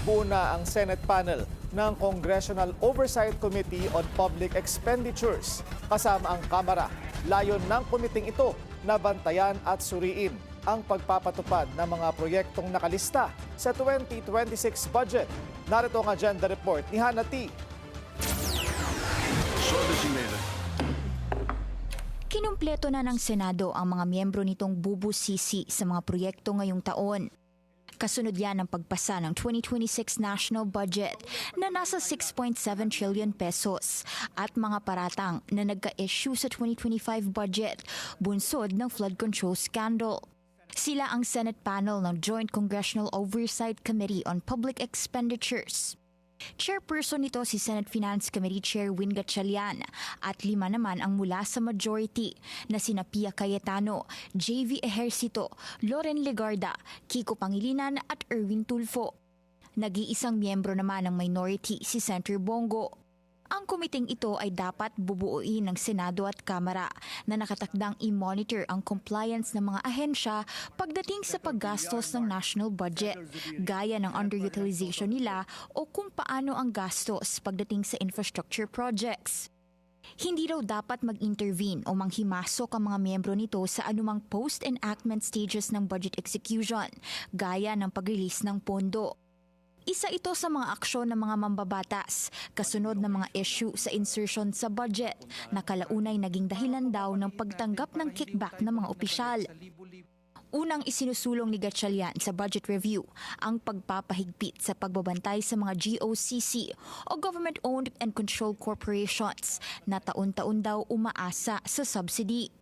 Nagbuo na ang Senate panel ng Congressional Oversight Committee on Public Expenditures kasama ang Kamara. Layon ng komiting ito na bantayan at suriin ang pagpapatupad ng mga proyektong nakalista sa 2026 budget. Narito ang agenda report ni Hannah T. Kinumpleto na ng Senado ang mga miyembro nitong bubusisi sa mga proyekto ngayong taon. Kasunod yan ang pagpasa ng 2026 national budget na nasa 6.7 trillion pesos at mga paratang na nagka-issue sa 2025 budget bunsod ng flood control scandal. Sila ang Senate panel ng Joint Congressional Oversight Committee on Public Expenditures. Chairperson nito si Senate Finance Committee Chair Win Gatchalian at 5 naman ang mula sa majority na sina Pia Cayetano, JV Ejercito, Loren Legarda, Kiko Pangilinan at Erwin Tulfo. Nag-iisang miyembro naman ng minority si Senator Bongo. Ang komiting ito ay dapat bubuuin ng Senado at Kamara na nakatakdang i-monitor ang compliance ng mga ahensya pagdating sa paggastos ng national budget, gaya ng underutilization nila o kung paano ang gastos pagdating sa infrastructure projects. Hindi raw dapat mag-intervene o manghimasok ang mga miyembro nito sa anumang post-enactment stages ng budget execution, gaya ng pag-release ng pondo. Isa ito sa mga aksyon ng mga mambabatas, kasunod ng mga issue sa insertion sa budget na kalaunay naging dahilan daw ng pagtanggap ng kickback ng mga opisyal. Unang isinusulong ni Gatchalian sa budget review ang pagpapahigpit sa pagbabantay sa mga GOCC o Government-Owned and Controlled Corporations na taon-taon daw umaasa sa subsidy.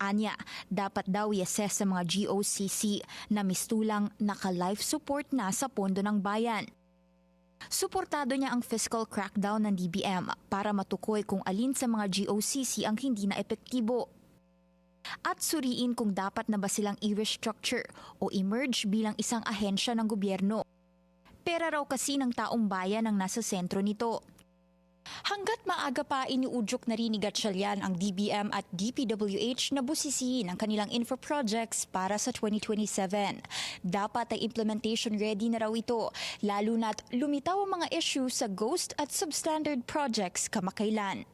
Anya, dapat daw i-assess sa mga GOCC na mistulang naka-life support na sa pondo ng bayan. Suportado niya ang fiscal crackdown ng DBM para matukoy kung alin sa mga GOCC ang hindi na epektibo. At suriin kung dapat na ba silang i-restructure o emerge bilang isang ahensya ng gobyerno. Pera raw kasi ng taong bayan ang nasa sentro nito. Hanggat maaga pa iniudyok na rin ni Gatchalian ang DBM at DPWH na busisihin ang kanilang infra projects para sa 2027. Dapat ay implementation ready na raw ito, lalo na't lumitaw ang mga issue sa ghost at substandard projects kamakailan.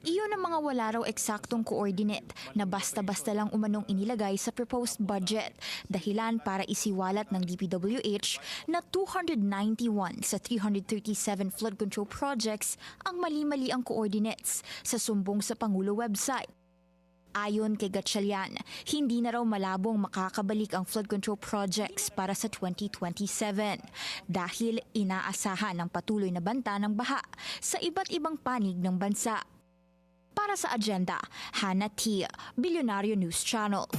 Iyon ang mga wala raw eksaktong coordinate na basta-basta lang umanong inilagay sa proposed budget, dahilan para isiwalat ng DPWH na 291 sa 337 flood control projects ang mali-mali ang coordinates sa sumbong sa Pangulo website. Ayon kay Gatchalian, hindi na raw malabong makakabalik ang flood control projects para sa 2027 dahil inaasahan ng patuloy na banta ng baha sa iba't ibang panig ng bansa. Para sa agenda, Hannah T, Bilyonaryo News Channel.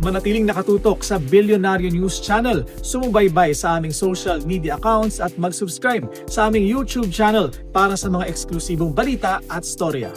Manatiling nakatutok sa Bilyonaryo News Channel. Sumubaybay sa aming social media accounts at mag-subscribe sa aming YouTube channel para sa mga eksklusibong balita at storya.